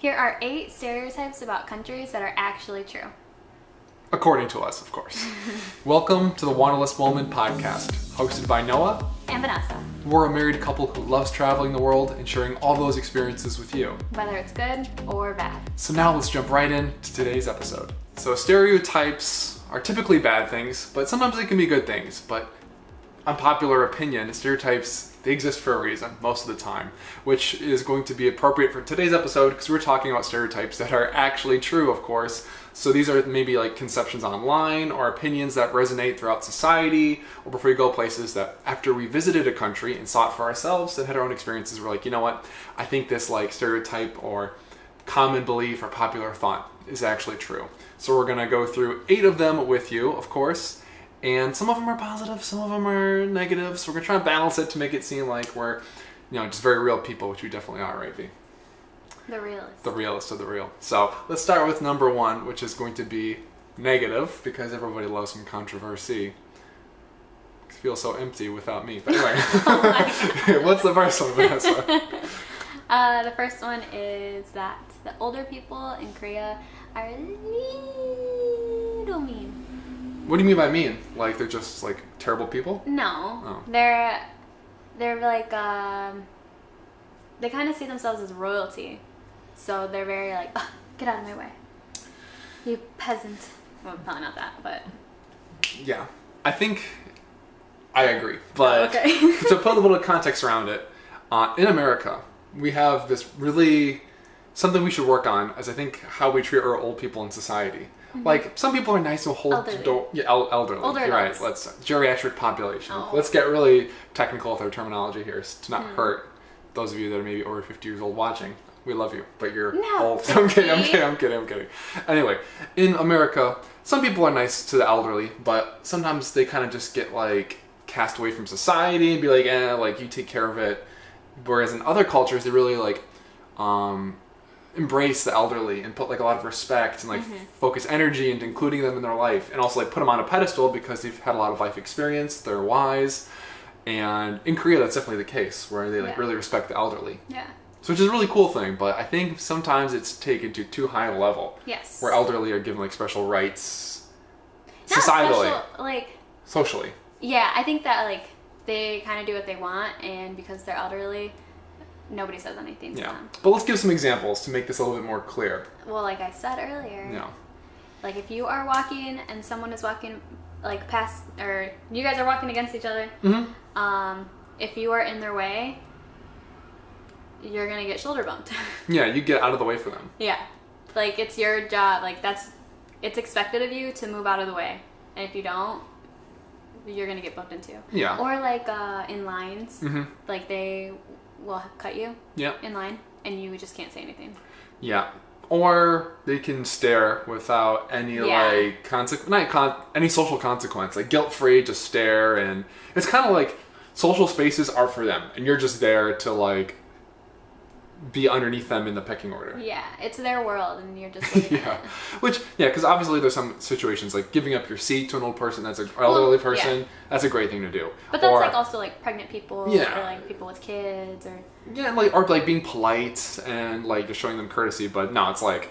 Here are 8 stereotypes about countries that are actually true. According to us, of course. Welcome to the Wanderlust Moment podcast, hosted by Noah And Vanessa. We're a married couple who loves traveling the world and sharing all those experiences with you. Whether it's good or bad. So now let's jump right into today's episode. So stereotypes are typically bad things, but sometimes they can be good things. But unpopular opinion, stereotypes, they exist for a reason most of the time, which is going to be appropriate for today's episode because we're talking about stereotypes that are actually true, of course. So these are maybe like conceptions online or opinions that resonate throughout society, or before we go places that after we visited a country and saw it for ourselves and had our own experiences, we're like, you know what, I think this like stereotype or common belief or popular thought is actually true. So we're gonna go through 8 of them with you, of course. And some of them are positive, some of them are negative. So we're going to try and balance it to make it seem like we're, just very real people, which we definitely are, right, V? The realist. The realist of the real. So let's start with number 1, which is going to be negative, because everybody loves some controversy. It feels so empty without me. But anyway, what's the first one, Vanessa? The first one is that the older people in Korea are a little mean. What do you mean by mean? Like they're just like terrible people? No. Oh. They're like, they kind of see themselves as royalty. So they're very like, oh, get out of my way. You peasant. Well, probably not that, but. Yeah. I think I agree. But okay. to put a little context around it, in America, we have this really, something we should work on is I think how we treat our old people in society. Mm-hmm. Like, some people are nice to hold the door. Yeah, elderly. Older You're right. adults. Let's geriatric population. Oh. Let's get really technical with our terminology here to not hurt those of you that are maybe over 50 years old watching. We love you, but you're old. I'm kidding. Anyway, in America, some people are nice to the elderly, but sometimes they kind of just get like cast away from society and be like, like you take care of it. Whereas in other cultures, they really like embrace the elderly and put like a lot of respect and like focus energy into including them in their life, and also like put them on a pedestal because they've had a lot of life experience, they're wise. And in Korea, that's definitely the case where they like really respect the elderly. Yeah. So which is a really cool thing, but I think sometimes it's taken to too high a level. Yes. Where elderly are given like special rights Not societally. Special, like. Socially. Yeah, I think that like they kind of do what they want, and because they're elderly, nobody says anything to them. But let's give some examples to make this a little bit more clear. Well, like I said earlier. Yeah. Like if you are walking and someone is walking like past, or you guys are walking against each other, if you are in their way, you're gonna get shoulder bumped. Yeah, you get out of the way for them. Yeah. Like it's your job, like it's expected of you to move out of the way. And if you don't, you're gonna get bumped into. Yeah. Or like in lines, like they will cut you in line and you just can't say anything. Yeah. Or they can stare without any like any social consequence, like guilt-free, just stare. And it's kind of like social spaces are for them and you're just there to like be underneath them in the pecking order. Yeah, it's their world and you're just living in it. Because obviously there's some situations like giving up your seat to an old person, that's an elderly person, that's a great thing to do. But that's like also like pregnant people or like people with kids or... Yeah, or like being polite and like just showing them courtesy, but no, it's like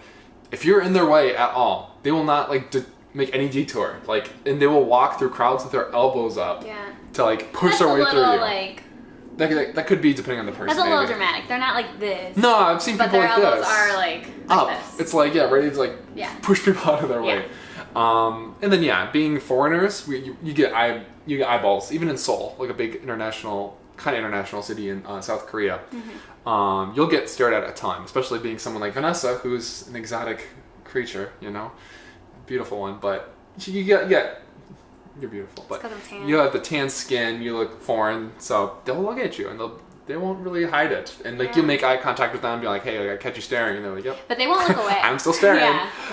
if you're in their way at all, they will not like make any detour, like, and they will walk through crowds with their elbows up to like push their way through you. Like, that could be depending on the person. That's a little dramatic. They're not like this. No, I've seen people like this. But their elbows are like up. This. It's like ready to like push people out of their way. And then being foreigners, you get eyeballs even in Seoul, like a big international city in South Korea. You'll get stared at a ton, especially being someone like Vanessa, who's an exotic creature, beautiful one, but you're beautiful, but you have the tan skin, you look foreign, so they'll look at you and they won't really hide it, and like you make eye contact with them and be like, hey, I catch you staring, and they're like, yep, but they won't look away. I'm still staring.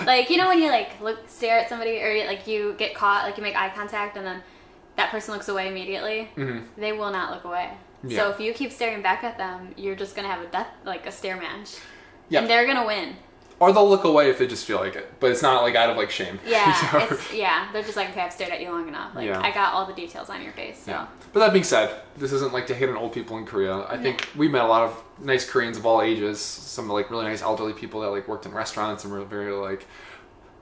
Like when you like stare at somebody, or like you get caught, like you make eye contact and then that person looks away immediately, they will not look away. So if you keep staring back at them, you're just gonna have a stare match, and they're gonna win. Or they'll look away if they just feel like it, but it's not like out of like shame. Yeah, they're just like, okay, I've stared at you long enough. Like, Yeah. I got all the details on your face. So. Yeah. But that being said, this isn't like to hate on old people in Korea. I think we met a lot of nice Koreans of all ages. Some like really nice elderly people that like worked in restaurants and were very like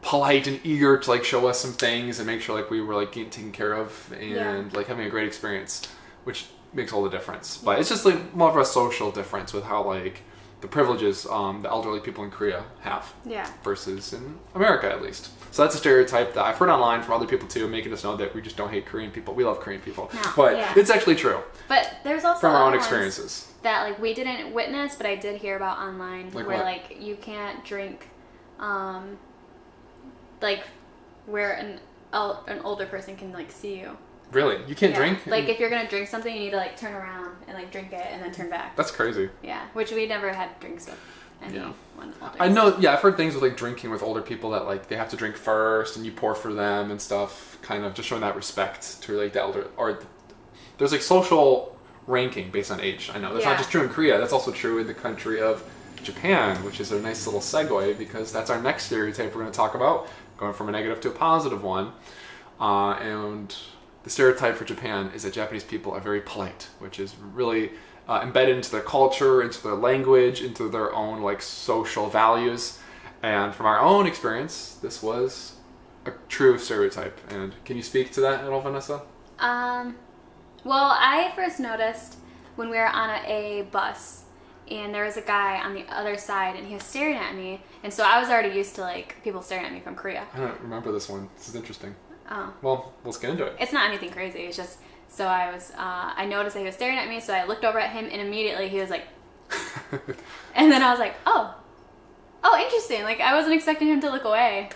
polite and eager to like show us some things and make sure like we were like getting taken care of and like having a great experience, which makes all the difference. But it's just like more of a social difference with how like the privileges the elderly people in Korea have versus in America, at least. So that's a stereotype that I've heard online from other people too, making us know that we just don't hate Korean people. We love Korean people. No, but it's actually true. But there's also from our own other experiences ones that like we didn't witness, but I did hear about online, like where what? like you can't drink, like where an older person can like see you. Really? You can't drink? Like if you're gonna drink something, you need to like turn around and like drink it and then turn back. That's crazy. Yeah, which we never had drinks with anyone older. I know, I've heard things with like drinking with older people that like they have to drink first and you pour for them and stuff, kind of just showing that respect to like the elder. Or there's like social ranking based on age. I know that's not just true in Korea, that's also true in the country of Japan, which is a nice little segue because that's our next stereotype we're going to talk about, going from a negative to a positive one. And the stereotype for Japan is that Japanese people are very polite, which is really embedded into their culture, into their language, into their own like social values. And from our own experience, this was a true stereotype. And can you speak to that at all, Vanessa? Well, I first noticed when we were on a bus and there was a guy on the other side and he was staring at me. And so I was already used to like people staring at me from Korea. I don't remember this one. This is interesting. Oh. Well, let's get into it. It's not anything crazy. It's just, so I noticed that he was staring at me, so I looked over at him and immediately he was like, and then I was like, oh, interesting. Like I wasn't expecting him to look away,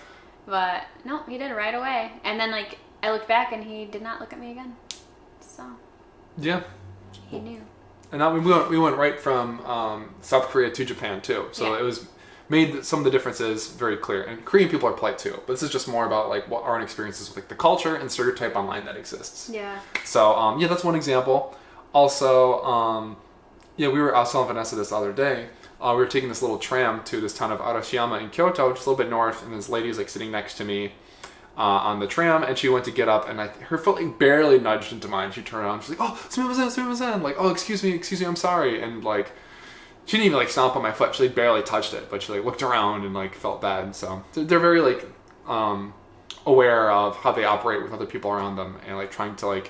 but no, he did right away. And then like I looked back and he did not look at me again. So. Yeah. He knew. And now we went right from South Korea to Japan too. So it was made some of the differences very clear. And Korean people are polite too, but this is just more about like what our own experiences with like the culture and stereotype online that exists. Yeah. So that's one example. Also, I was telling Vanessa this the other day. We were taking this little tram to this town of Arashiyama in Kyoto, just a little bit north, and this lady is like sitting next to me on the tram, and she went to get up, and her foot like barely nudged into mine. She turned around, she's like, "Oh, sumimasen," like, "Oh, excuse me, I'm sorry," and like. She didn't even like stomp on my foot. She like barely touched it, but she like looked around and like felt bad. So they're very like aware of how they operate with other people around them and like trying to like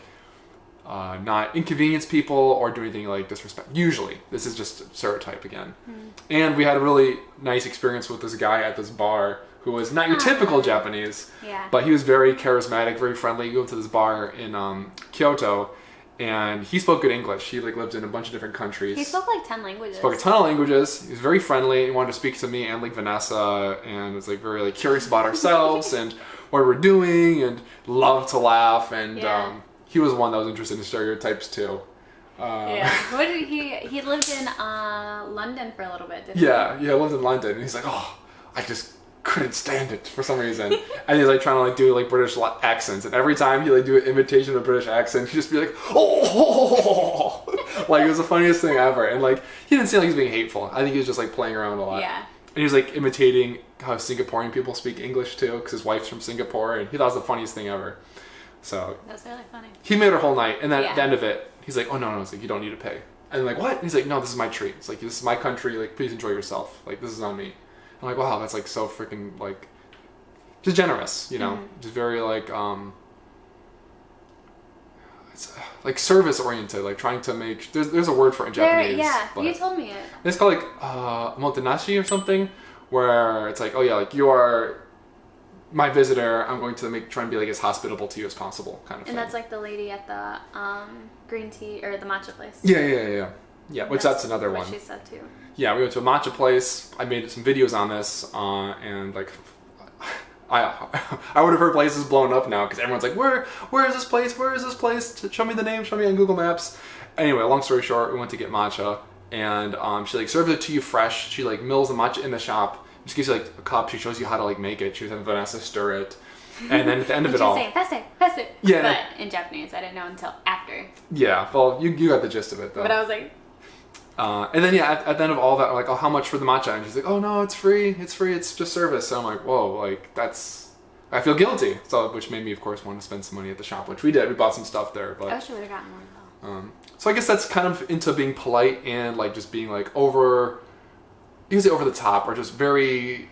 not inconvenience people or do anything like disrespect. Usually, this is just a stereotype again. And we had a really nice experience with this guy at this bar who was not your typical Japanese, but he was very charismatic, very friendly. We went to this bar in Kyoto. And he spoke good English. He like lived in a bunch of different countries. He spoke like 10 languages. Spoke a ton of languages. He was very friendly. He wanted to speak to me and like Vanessa, and was like very like curious about ourselves and what we're doing, and loved to laugh. And he was one that was interested in stereotypes too. What did he lived in London for a little bit, didn't he? Yeah, he lived in London, and he's like, oh, I just couldn't stand it for some reason. And he's like trying to like do like British accents, and every time he like do an imitation of a British accent, he'd just be like, oh, like it was the funniest thing ever. And like he didn't seem like he was being hateful. I think he was just like playing around a lot. Yeah. And he was like imitating how Singaporean people speak English too, because his wife's from Singapore, and he thought it was the funniest thing ever. So that's really funny. He made her whole night, and then at the end of it, he's like, oh no, it's like you don't need to pay. And I'm like, what? And he's like, no, this is my treat. It's like, this is my country. Like, please enjoy yourself. Like, this is on me. I'm like, wow, that's like so freaking like, just generous, you know, just very like, it's like service oriented, like trying to make. There's a word for it in Japanese. But you told me it. It's called like motenashi or something, where it's like, oh yeah, like you are my visitor. I'm going to try and be like as hospitable to you as possible, kind of thing. And that's like the lady at the green tea or the matcha place. Yeah, which that's another one. She said too. Yeah, we went to a matcha place. I made some videos on this, and like, I would have heard places blown up now because everyone's like, where is this place? Where is this place? Show me the name. Show me on Google Maps. Anyway, long story short, we went to get matcha, and she like serves it to you fresh. She like mills the matcha in the shop. She gives you like a cup. She shows you how to like make it. She was having Vanessa stir it. And then at the end of it all, saying, pass it. Yeah, but in Japanese, I didn't know until after. Yeah, well, you got the gist of it though. But I was like, And then at the end of all that, I'm like, oh, how much for the matcha? And she's like, oh no, it's free, it's just service. So I'm like, whoa, like I feel guilty. So which made me, of course, want to spend some money at the shop, which we did. We bought some stuff there, but I wish I would have gotten more though. So I guess that's kind of into being polite and like just being like over the top, or just very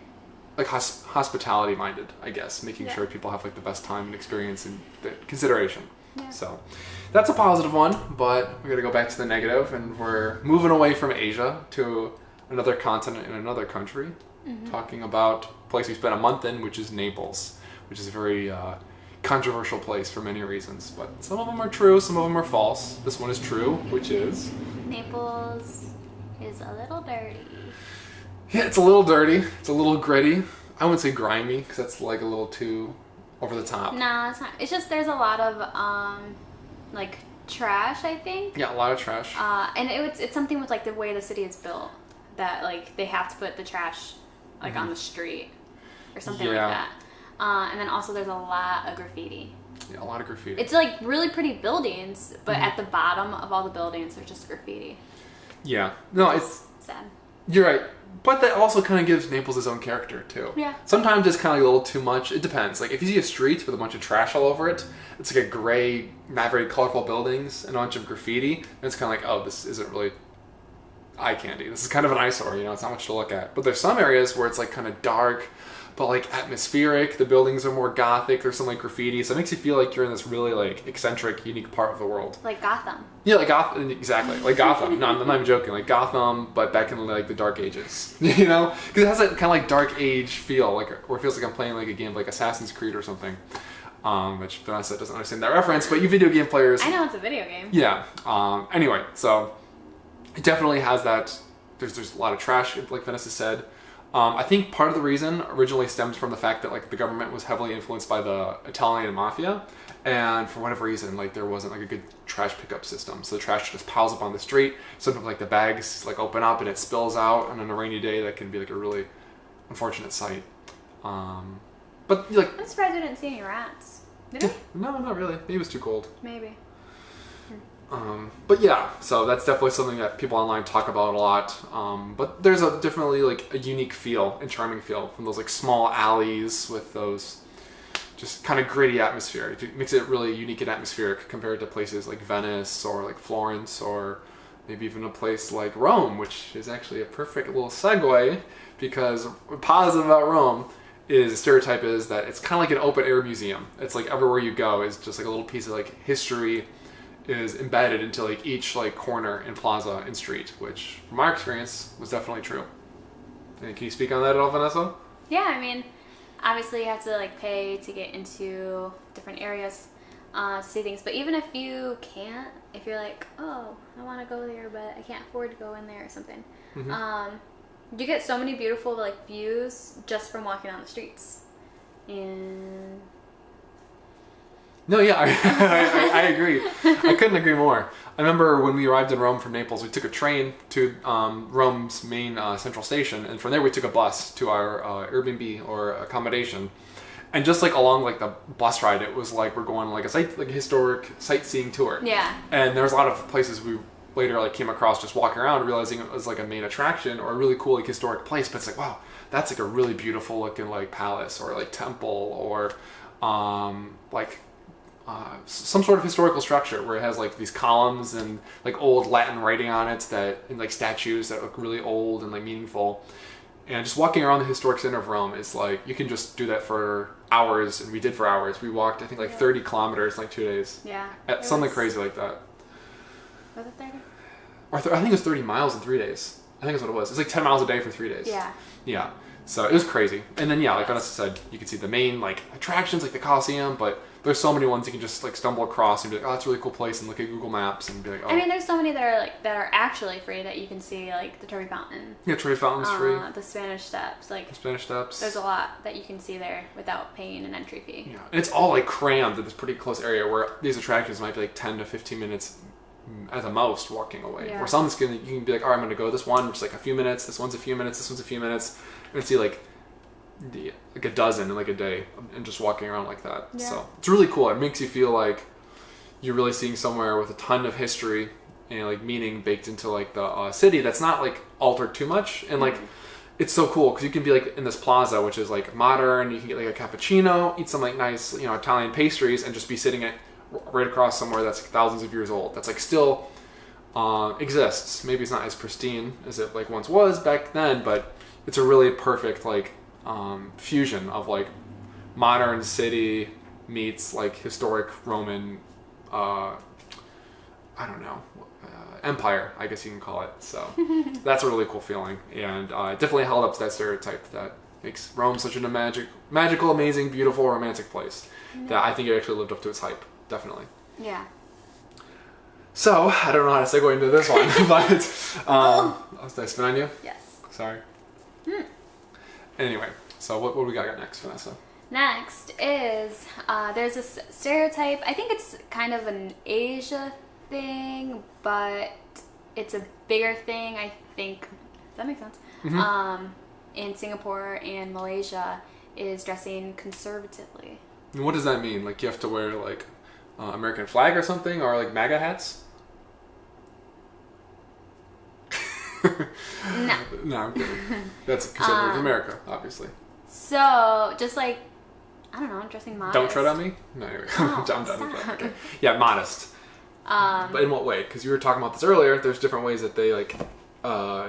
like hospitality minded, I guess, making sure people have like the best time and experience and the consideration. Yeah. So that's a positive one, but we're gonna go back to the negative, and we're moving away from Asia to another continent in another country, talking about a place we spent a month in, which is Naples, which is a very controversial place for many reasons, but some of them are true, some of them are false. This one is true, which is Naples is a little dirty. Yeah, it's a little dirty. It's a little gritty. I wouldn't say grimy, because that's like a little too over the top. No, it's not. It's just there's a lot of like trash, I think. Yeah, a lot of trash. And it's something with like the way the city is built, that like they have to put the trash like on the street or something like that. And then also there's a lot of graffiti. Yeah, a lot of graffiti. It's like really pretty buildings, but at the bottom of all the buildings there's just graffiti. Yeah. No, it's sad. You're right. But that also kind of gives Naples its own character, too. Yeah. Sometimes it's kind of like a little too much. It depends. Like, if you see a street with a bunch of trash all over it, it's like a gray, not very colorful buildings and a bunch of graffiti, and it's kind of like, oh, this isn't really eye candy. This is kind of an eyesore, it's not much to look at. But there's some areas where it's like kind of dark, but like atmospheric. The buildings are more gothic. There's some like graffiti, so it makes you feel like you're in this really like eccentric, unique part of the world. Like Gotham. Yeah, like Gotham. Exactly, like Gotham. No, I'm not even joking. Like Gotham, but back in like the Dark Ages. Because it has that kind of like Dark Age feel, like where it feels like I'm playing like a game like Assassin's Creed or something. Which Vanessa doesn't understand that reference, but you video game players. I know it's a video game. Yeah. Anyway, so it definitely has that. There's a lot of trash, like Vanessa said. I think part of the reason originally stemmed from the fact that like the government was heavily influenced by the Italian mafia, and for whatever reason, like there wasn't like a good trash pickup system, so the trash just piles up on the street. Sometimes like the bags like open up and it spills out, and on a rainy day that can be like a really unfortunate sight. But like, I'm surprised we didn't see any rats. Did we? No, not really. Maybe it was too cold. Maybe. But yeah, so that's definitely something that people online talk about a lot. But there's definitely like a unique feel and charming feel from those like small alleys with those just kind of gritty atmosphere. It makes it really unique and atmospheric compared to places like Venice or like Florence, or maybe even a place like Rome, which is actually a perfect little segue, because what's positive about Rome is the stereotype is that it's kind of like an open air museum. It's like everywhere you go is just like a little piece of like history is embedded into like each like corner and plaza and street, which from our experience was definitely true. And can you speak on that at all, Vanessa? Yeah, I mean, obviously you have to like pay to get into different areas to see things, but even if you can't, if you're like, oh, I want to go there but I can't afford to go in there or something, you get so many beautiful like views just from walking on the streets. And no, yeah, I agree. I couldn't agree more. I remember when we arrived in Rome from Naples, we took a train to Rome's main central station, and from there we took a bus to our Airbnb or accommodation. And just like along like the bus ride, it was like we're going on like a historic sightseeing tour. Yeah. And there was a lot of places we later like came across just walking around, realizing it was like a main attraction or a really cool like historic place. But it's like, wow, that's like a really beautiful looking like palace or like temple or some sort of historical structure where it has like these columns and like old Latin writing on it and like statues that look really old and like meaningful. And just walking around the historic center of Rome is like, you can just do that for hours, and we did for hours. We walked, I think, like 30 kilometers in like 2 days. Yeah. Something crazy like that. Was it 30? Or I think it was 30 miles in 3 days. I think that's what it was. It's like 10 miles a day for 3 days. Yeah. Yeah. So it was crazy. And then, yeah, like Vanessa said, you can see the main like attractions like the Colosseum, but there's so many ones you can just like stumble across and be like, oh, that's a really cool place, and look at Google Maps and be like, oh. I mean, there's so many that are actually free that you can see, like the Trevi Fountain. Yeah, Trevi Fountain's free. The Spanish Steps, like the Spanish Steps. There's a lot that you can see there without paying an entry fee. Yeah, and it's all like crammed in this pretty close area where these attractions might be like 10 to 15 minutes at the most walking away. Yeah. Or some you can be like, all right, I'm going to go this one, which is like a few minutes. This one's a few minutes. This one's a few minutes. And see like a dozen in like a day, and just walking around like that. Yeah. So it's really cool. It makes you feel like you're really seeing somewhere with a ton of history and like meaning baked into like the city that's not like altered too much, and like it's so cool because you can be like in this plaza which is like modern. You can get like a cappuccino, eat some like nice Italian pastries, and just be sitting right across somewhere that's like thousands of years old. That's like still exists. Maybe it's not as pristine as it like once was back then, but it's a really perfect like fusion of like modern city meets like historic Roman empire, I guess you can call it. So that's a really cool feeling, and it definitely held up to that stereotype that makes Rome such a magical, amazing, beautiful, romantic place. That I think it actually lived up to its hype. Definitely. Yeah. So I don't know how to segue into this one, but did I spin on you? Yes. Sorry. Anyway, so what do we got next, Vanessa? Next is there's this stereotype. I think it's kind of an Asia thing, but it's a bigger thing, I think. Does that make sense? In Singapore and Malaysia is dressing conservatively. And what does that mean? Like you have to wear like American flag or something, or like MAGA hats? No. No, I'm kidding. That's conservative America, obviously. So just like, I don't know, dressing modest. Don't tread on me? No, anyway. Oh, I'm done. Okay. Yeah, modest. But in what way? Because you were talking about this earlier. There's different ways that they like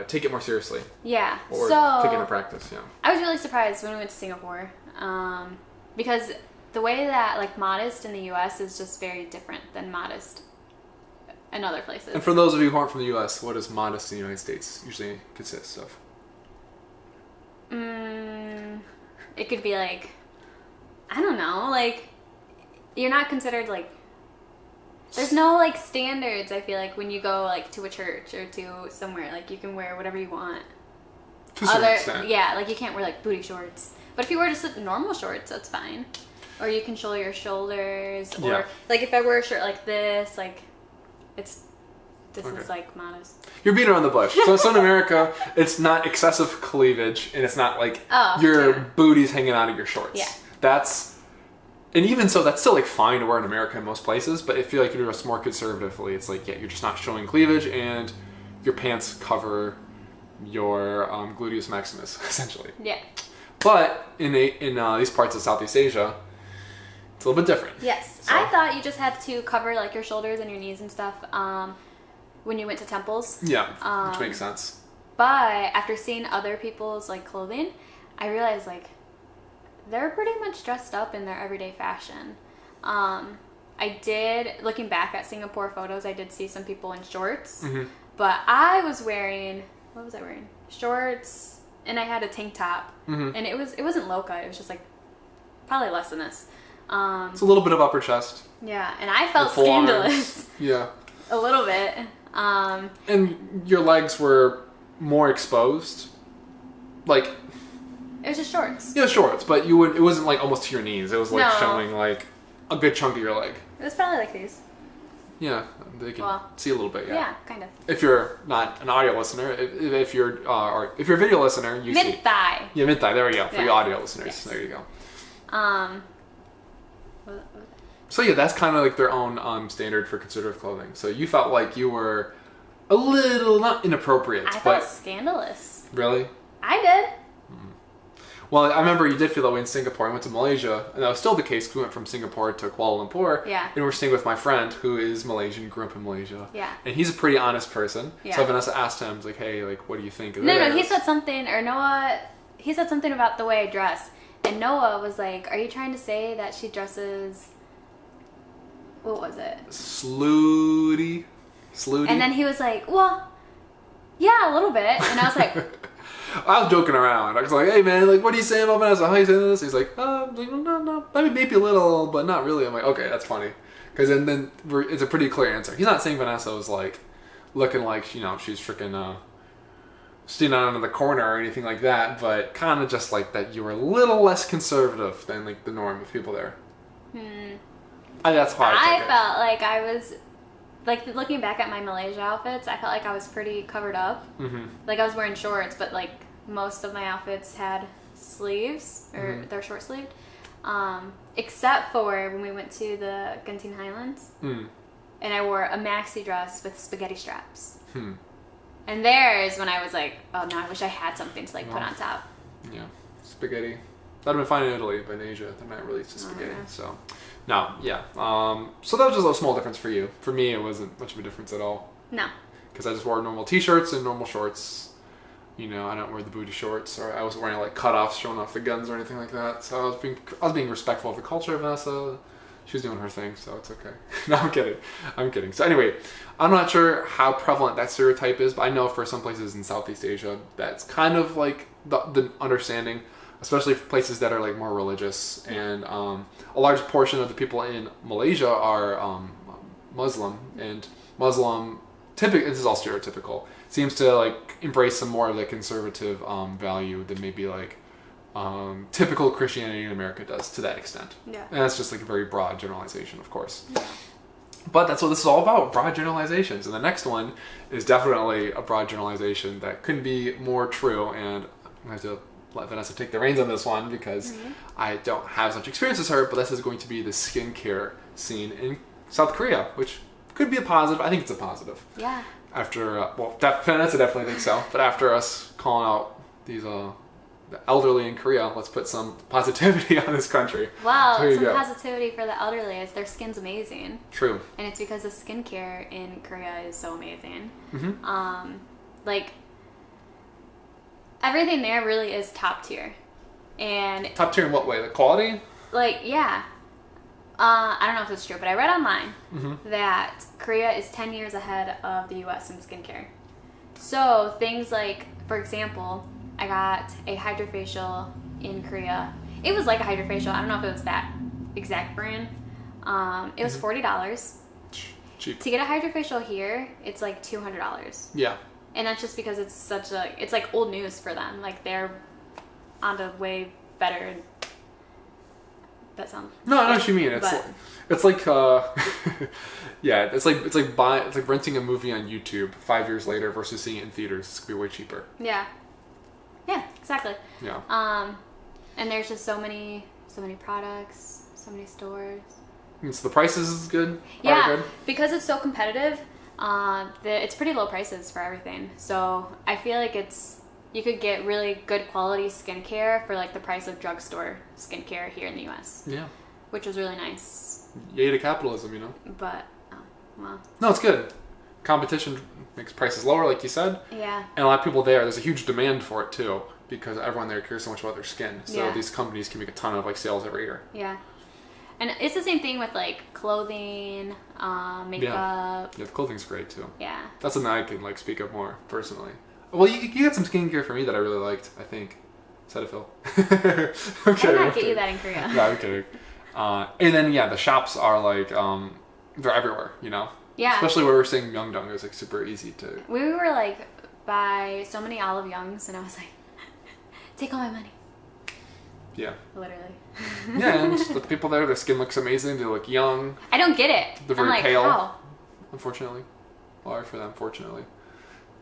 take it more seriously. Yeah. Or so take it into practice. Yeah. I was really surprised when we went to Singapore, because the way that like modest in the U.S. is just very different than modest in other places. And for those of you who aren't from the U.S., what does modest in the United States usually consist of? It could be like, I don't know, like you're not considered like. There's no like standards. I feel like when you go like to a church or to somewhere, like you can wear whatever you want. To a certain extent. Yeah, like you can't wear like booty shorts. But if you wear just normal shorts, that's fine. Or you can show your shoulders. Or like if I wear a shirt like this, like this is like modest. You're beating around the bush. So in America, it's not excessive cleavage, and it's not like your booty's hanging out of your shorts. Yeah. And even so, that's still like fine to wear in America in most places, but I feel like if you're dressed more conservatively, it's like, you're just not showing cleavage, and your pants cover your gluteus maximus, essentially. Yeah. But in these parts of Southeast Asia, it's a little bit different. Yes. So. I thought you just had to cover like your shoulders and your knees and stuff when you went to temples. Yeah, which makes sense. But after seeing other people's like clothing, I realized like they're pretty much dressed up in their everyday fashion. I did, looking back at Singapore photos, I did see some people in shorts, but I was wearing, what was I wearing? Shorts, and I had a tank top, and it wasn't low-cut, it was just like probably less than this. It's a little bit of upper chest. Yeah, and I felt scandalous. Yeah. A little bit. And your legs were more exposed, like. It was just shorts. Yeah, shorts, but it wasn't like almost to your knees. It was like showing like a good chunk of your leg. It was probably like these. Yeah, they can see a little bit. Yeah, kind of. If you're not an audio listener, if you're a video listener, you see mid thigh. Yeah, mid thigh. There we go for your audio listeners. Yes. There you go. So yeah, that's kind of like their own standard for conservative clothing. So you felt like you were a little not inappropriate, I felt scandalous. Really? I did. Well, I remember you did feel that way in Singapore. I went to Malaysia, and that was still the case because we went from Singapore to Kuala Lumpur. Yeah. And we were staying with my friend who is Malaysian, grew up in Malaysia. Yeah. And he's a pretty honest person. Yeah. So Vanessa asked him, like, hey, like, what do you think of this? No, he said something, or Noah, he said something about the way I dress. And Noah was like, are you trying to say that she dresses, what was it? Slutty. And then he was like, well, yeah, a little bit. And I was like... I was joking around. I was like, hey man, like, what are you saying about Vanessa? How are you saying this? He's like, no, maybe a little, but not really. I'm like, okay, that's funny. Because then it's a pretty clear answer. He's not saying Vanessa was like, looking like, she's freaking standing out in the corner or anything like that, but kind of just like that you were a little less conservative than like the norm of people there. That's how I felt like I was... Like, looking back at my Malaysia outfits, I felt like I was pretty covered up. Like, I was wearing shorts, but, like, most of my outfits had sleeves, or they're short-sleeved. Except for when we went to the Genting Highlands. and I wore a maxi dress with spaghetti straps. And there's when I was like, oh no, I wish I had something to like put on top. Yeah, spaghetti. That'd been fine in Italy, but in Asia, they're not really just spaghetti. So, no, yeah. So that was just a small difference for you. For me, it wasn't much of a difference at all. No. Because I just wore normal t-shirts and normal shorts. You know, I don't wear the booty shorts, or I wasn't wearing like cutoffs showing off the guns or anything like that. So I was being respectful of the culture of Vanessa. She was doing her thing, so it's okay. No, I'm kidding. So anyway, I'm not sure how prevalent that stereotype is, but I know for some places in Southeast Asia, that's kind of like the understanding, especially for places that are like more religious. And a large portion of the people in Malaysia are Muslim, and Muslim, typically, this is all stereotypical, seems to like embrace some more of the conservative value than maybe like typical Christianity in America does to that extent. Yeah. And that's just like a very broad generalization, of course. Yeah. But that's what this is all about, broad generalizations. And the next one is definitely a broad generalization that couldn't be more true. And I'm going to have to let Vanessa take the reins on this one because I don't have as much experience as her, but this is going to be the skincare scene in South Korea, which could be a positive. I think it's a positive. Yeah. After, Vanessa definitely thinks so. But after us calling out these the elderly in Korea, let's put some positivity on this country. Wow, some positivity for the elderly is their skin's amazing. True. And it's because the skincare in Korea is so amazing. Like, everything there really is top tier. And top tier in what way? The quality? Like, yeah. I don't know if it's true, but I read online that Korea is 10 years ahead of the US in skincare. So things like, for example, I got a hydrofacial in Korea. It was like a hydrofacial. I don't know if it was that exact brand. It was $40. Cheap. To get a hydrofacial here, it's like $200. Yeah. And that's just because it's it's like old news for them. Like they're on the way better. That sounds. No, I know what you mean. It's like yeah, it's like renting a movie on YouTube 5 years later versus seeing it in theaters. It's gonna be way cheaper. Yeah. Yeah, exactly. Yeah. And there's just so many products, so many stores. And so the prices is good. Yeah, good. Because it's so competitive. It's pretty low prices for everything. So I feel like you could get really good quality skincare for like the price of drugstore skincare here in the U.S. Yeah. Which was really nice. Yay to capitalism, you know. But well. No, it's good. Competition makes prices lower, like you said. Yeah. And a lot of people there's a huge demand for it too, because everyone there cares so much about their skin. So these companies can make a ton of like sales every year. Yeah. And it's the same thing with like clothing, makeup. Yeah, the clothing's great too. Yeah. That's something I can like speak of more personally. Well, you got some skincare for me that I really liked, I think. Cetaphil. Okay. I did not get you that in Korea. No, I'm kidding. And then the shops are like they're everywhere, you know. Yeah. Especially where we're staying in Myeongdong, it was like super easy to. We were like by so many Olive Youngs, and I was like, take all my money. Yeah. Literally. Yeah, and the people there, their skin looks amazing. They look young. I don't get it. They're very like, pale. How? Unfortunately, or for them, fortunately.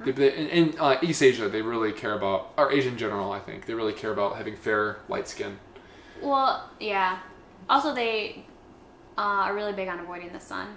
In East Asia, they really care about, or Asia in general, I think, they really care about having fair, light skin. Well, yeah. Also, they are really big on avoiding the sun,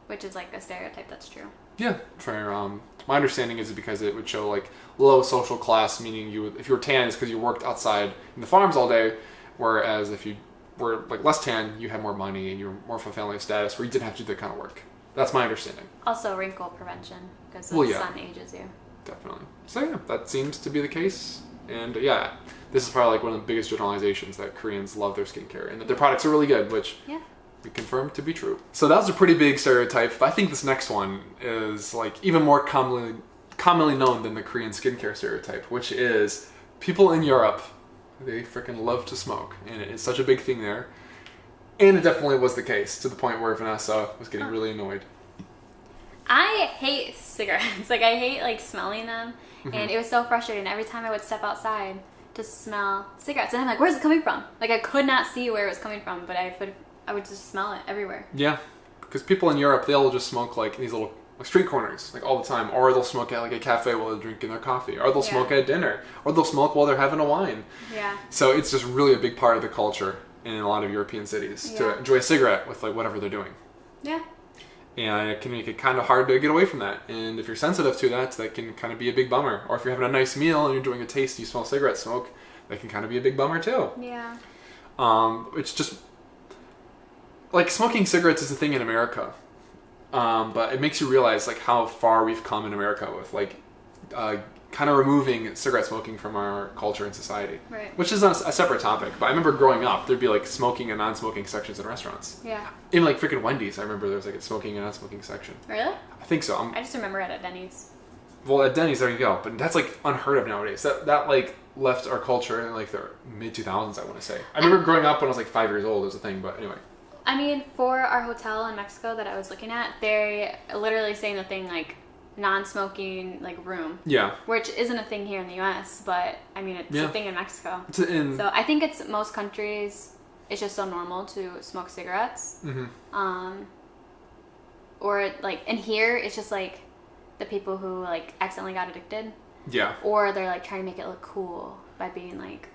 which is like a stereotype that's true. Yeah, for my understanding is because it would show like low social class, meaning if you were tan, it's because you worked outside in the farms all day, whereas if you were like less tan, you had more money and you were more of a family status where you didn't have to do that kind of work. That's my understanding. Also, wrinkle prevention because the sun ages you. Definitely. So yeah, that seems to be the case, and yeah, this is probably like one of the biggest generalizations that Koreans love their skincare and that their products are really good, which. Yeah. We confirmed to be true. So that was a pretty big stereotype, but I think this next one is like even more commonly known than the Korean skincare stereotype, which is people in Europe, they freaking love to smoke, and it's such a big thing there. And it definitely was the case, to the point where Vanessa was getting really annoyed. I hate cigarettes. Like I hate like smelling them, and it was so frustrating every time I would step outside to smell cigarettes, and I'm like, where's it coming from? Like I could not see where it was coming from, but I would just smell it everywhere. Yeah, because people in Europe, they'll just smoke like in these little street corners, like all the time, or they'll smoke at like a cafe while they're drinking their coffee, or they'll smoke at dinner, or they'll smoke while they're having a wine. Yeah. So it's just really a big part of the culture in a lot of European cities to enjoy a cigarette with like whatever they're doing. Yeah. And it can make it kind of hard to get away from that. And if you're sensitive to that, that can kind of be a big bummer. Or if you're having a nice meal and you're doing a taste and you smell cigarette smoke, that can kind of be a big bummer too. Yeah. It's just like smoking cigarettes is a thing in America. But it makes you realize like how far we've come in America with like kind of removing cigarette smoking from our culture and society. Right. Which is a separate topic. But I remember growing up, there'd be like smoking and non-smoking sections in restaurants. Yeah. In like freaking Wendy's, I remember there was like a smoking and non-smoking section. Really? I think so. I just remember it at Denny's. Well, at Denny's, there you go. But that's like unheard of nowadays. That like left our culture in like the mid 2000s, I want to say. I remember growing up when I was like 5 years old, it was a thing. But anyway. I mean, for our hotel in Mexico that I was looking at, they're literally saying the thing like non-smoking like room. Yeah. Which isn't a thing here in the U.S., but I mean it's a thing in Mexico. So I think it's most countries. It's just so normal to smoke cigarettes. Mm-hmm. Or like, and here it's just like the people who like accidentally got addicted. Yeah. Or they're like trying to make it look cool by being like.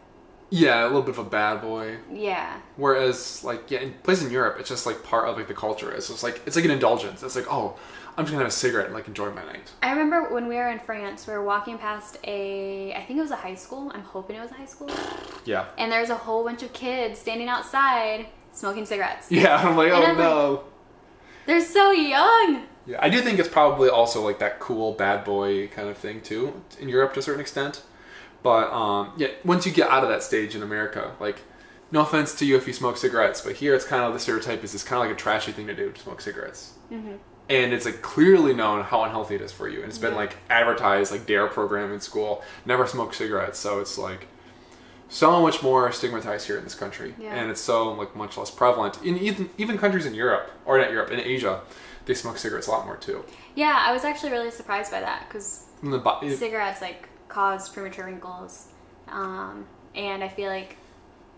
Yeah, a little bit of a bad boy. Yeah. Whereas, like, in places in Europe, it's just like part of like the culture. It's just like it's like an indulgence. It's like, oh, I'm just gonna have a cigarette and like enjoy my night. I remember when we were in France, we were walking past I think it was a high school. I'm hoping it was a high school. Yeah. And there's a whole bunch of kids standing outside smoking cigarettes. Yeah, I'm like, oh no. Like, they're so young. Yeah, I do think it's probably also like that cool bad boy kind of thing too in Europe to a certain extent. But yeah, once you get out of that stage in America, like, no offense to you if you smoke cigarettes, but here it's kind of the stereotype is it's kind of like a trashy thing to do to smoke cigarettes. Mm-hmm. And it's like clearly known how unhealthy it is for you. And it's been like advertised, like DARE program in school, never smoke cigarettes. So it's like so much more stigmatized here in this country. Yeah. And it's so like much less prevalent. In even countries in Europe, or not Europe, in Asia, they smoke cigarettes a lot more too. Yeah, I was actually really surprised by that because cigarettes like cause premature wrinkles, and I feel like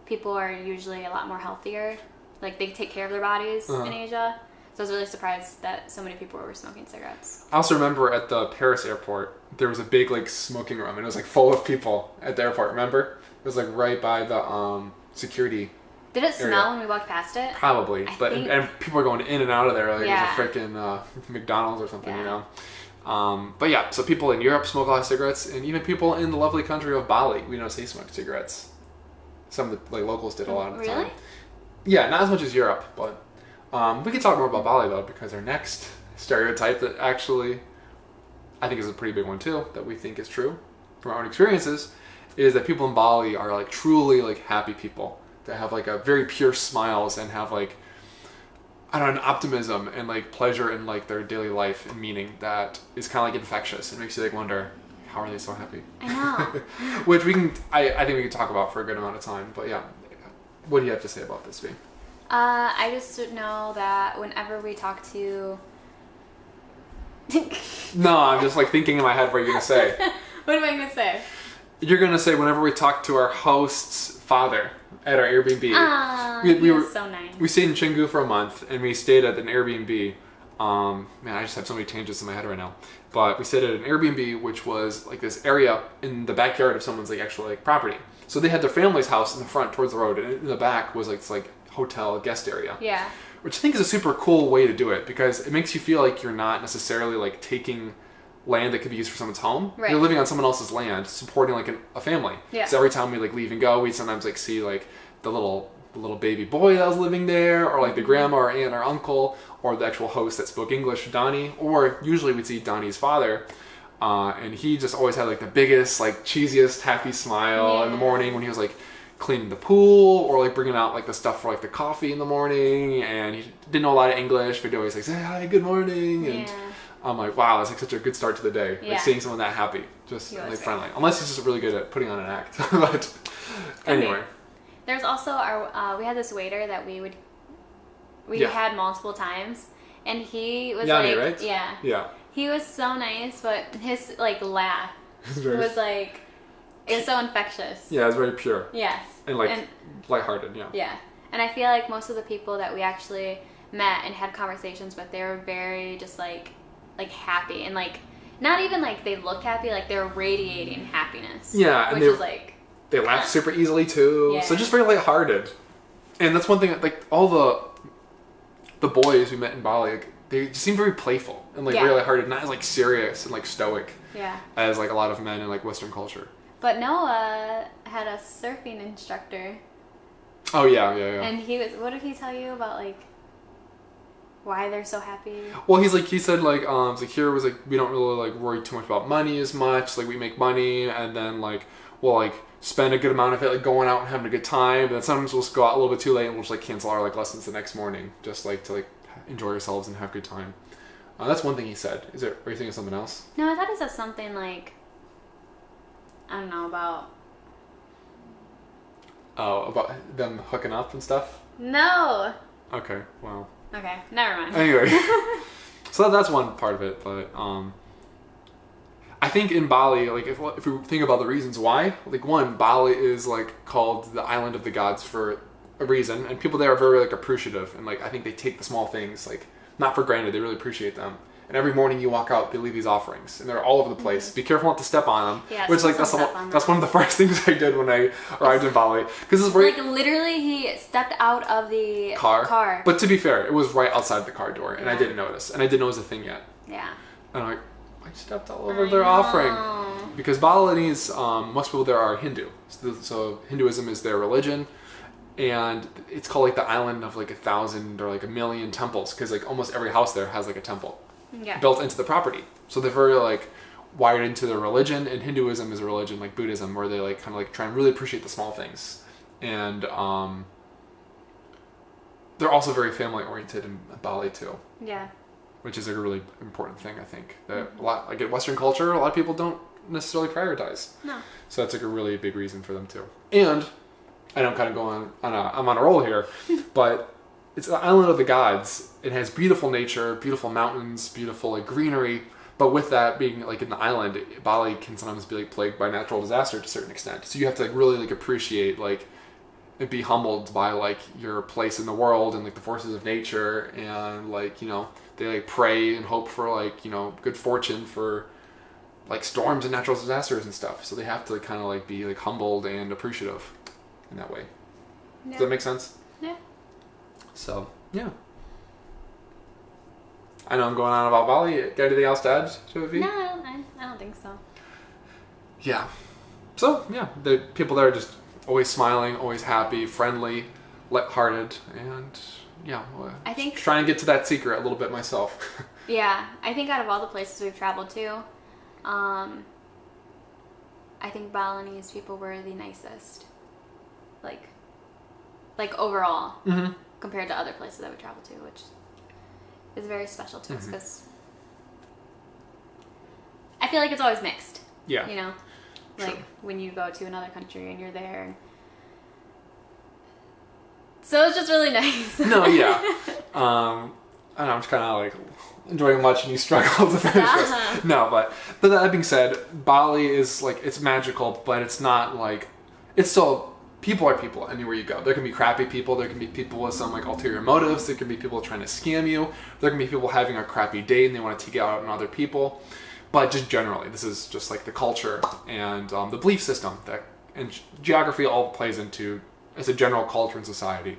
people are usually a lot more healthier, like they take care of their bodies in Asia, so I was really surprised that so many people were smoking cigarettes. I also remember at the Paris airport there was a big like smoking room and it was like full of people at the airport. Remember, it was like right by the security. Did it smell when we walked past it? Probably, and people are going in and out of there like yeah. it was a freaking McDonald's or something, you know. But yeah, so people in Europe smoke a lot of cigarettes, and even people in the lovely country of Bali, we noticed they smoked cigarettes. Some of the like locals did a lot of the time. Yeah, not as much as Europe, but we can talk more about Bali though, because our next stereotype that actually I think is a pretty big one too, that we think is true from our own experiences, is that people in Bali are like truly like happy people that have like a very pure smiles and have like, I don't know, an optimism and like pleasure in like their daily life and meaning that is kind of like infectious. It makes you like wonder, how are they so happy? I know. Which I think we can talk about for a good amount of time. But yeah, what do you have to say about this, V? I just know that whenever we talk to... No, I'm just like thinking in my head what you're going to say. What am I going to say? You're going to say whenever we talk to our host's father at our Airbnb. He was so nice. We stayed in Chingu for a month, and we stayed at an Airbnb. Man, I just have so many changes in my head right now. But we stayed at an Airbnb, which was like this area in the backyard of someone's like actual like property. So they had their family's house in the front towards the road, and in the back was like this like hotel guest area. Yeah. Which I think is a super cool way to do it, because it makes you feel like you're not necessarily like taking land that could be used for someone's home. Right. You're living on someone else's land, supporting like a family. Yeah. So every time we like leave and go, we sometimes like see like the little baby boy that was living there, or like the grandma or aunt or uncle, or the actual host that spoke English, Donnie, or usually we'd see Donnie's father, and he just always had like the biggest, like cheesiest, happy smile in the morning when he was like cleaning the pool, or like bringing out like the stuff for like the coffee in the morning, and he didn't know a lot of English, but he'd always like say, hi, good morning, and I'm like, wow, that's like such a good start to the day, like seeing someone that happy, just like friendly, unless he's just really good at putting on an act. But anyway. There's also we had this waiter that we had multiple times, and he was Yanni, like, right? Yeah. He was so nice, but his like laugh was like, it was so infectious. Yeah, it was very pure. Yes. And like lighthearted, yeah. Yeah. And I feel like most of the people that we actually met and had conversations with, they were very just like happy, and like not even like they looked happy, like they were radiating happiness. Yeah, which is like they laugh super easily too. Yeah. So just very lighthearted. And that's one thing, like all the boys we met in Bali, like, they just seem very playful and like Yeah. really hearted, not as like serious and like stoic Yeah. as like a lot of men in like Western culture. But Noah had a surfing instructor. Oh yeah. And what did he tell you about like why they're so happy? Well, he said like it's like here was like we don't really like worry too much about money as much. Like we make money and then like we'll like spend a good amount of it like going out and having a good time. And then sometimes we'll just go out a little bit too late and we'll just like cancel our like lessons the next morning, just like to like enjoy ourselves and have a good time. That's one thing he said. Are you thinking of something else? No, I thought he said something like, I don't know, about... Oh, about them hooking up and stuff? No! Okay, well. Okay, never mind. Anyway. So that's one part of it, but I think in Bali, like if we think about the reasons why, like one, Bali is like called the island of the gods for a reason, and people there are very like appreciative, and like I think they take the small things like not for granted. They really appreciate them. And every morning you walk out, they leave these offerings, and they're all over the place. Be careful not to step on them. Yeah, which like that's one of the first things I did when I arrived in Bali, because it's right. Like literally, he stepped out of the car. But to be fair, it was right outside the car door, and I didn't notice, and I didn't know it was a thing yet. Yeah. And I'm like, I stepped all over their offering, because Balinese, most people there are Hindu, so Hinduism is their religion. And it's called like the island of like 1,000 or like 1,000,000 temples, because like almost every house there has like a temple built into the property. So they're very like wired into their religion, and Hinduism is a religion like Buddhism where they like kind of like try and really appreciate the small things. And they're also very family oriented in Bali too. Yeah. Which is like a really important thing, I think. That a lot like in Western culture, a lot of people don't necessarily prioritize. No. So that's like a really big reason for them too. And I know I'm kind of going I'm on a roll here, but it's the island of the gods. It has beautiful nature, beautiful mountains, beautiful like greenery. But with that being like in the island, Bali can sometimes be like plagued by natural disaster to a certain extent. So you have to like really like appreciate like and be humbled by like your place in the world and like the forces of nature, and like, you know, they like pray and hope for like, you know, good fortune for like storms and natural disasters and stuff. So they have to like, kind of like be like humbled and appreciative in that way. Yeah. Does that make sense? Yeah. So, yeah. I know I'm going on about Bali. Got anything else to add to it, V? No, I don't think so. Yeah. So, yeah, the people there are just always smiling, always happy, friendly, lighthearted, and yeah, I think try and get to that secret a little bit myself. Yeah, I think out of all the places we've traveled to, I think Balinese people were the nicest. Like overall, compared to other places that we traveled to, which is very special to us because I feel like it's always mixed. Yeah. You know, like Sure. when you go to another country and you're there. So it's just really nice. No, yeah. I don't know, I'm just kind of like enjoying watching you struggle to finish this. No, but that being said, Bali is like, it's magical, but it's not like, it's still, people are people anywhere you go. There can be crappy people, there can be people with some like ulterior motives, there can be people trying to scam you, there can be people having a crappy day and they want to take it out on other people. But just generally, this is just like the culture and the belief system that, and geography all plays into as a general culture and society.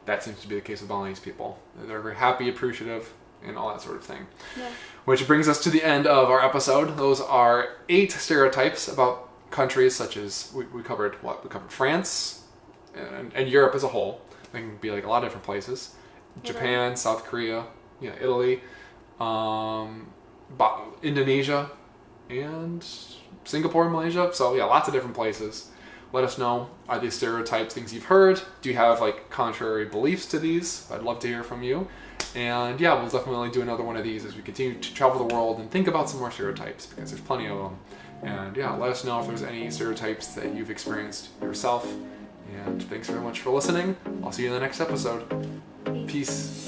That seems to be the case with Balinese people. They're very happy, appreciative, and all that sort of thing. Yeah. Which brings us to the end of our episode. Those are 8 stereotypes about countries such as, we covered what? We covered France and Europe as a whole. They can be like a lot of different places. Japan, South Korea, Italy, Indonesia, and Singapore, Malaysia. So yeah, lots of different places. Let us know, are these stereotypes things you've heard? Do you have like contrary beliefs to these? I'd love to hear from you. And yeah, we'll definitely do another one of these as we continue to travel the world and think about some more stereotypes, because there's plenty of them. And yeah, let us know if there's any stereotypes that you've experienced yourself. And thanks very much for listening. I'll see you in the next episode. Peace.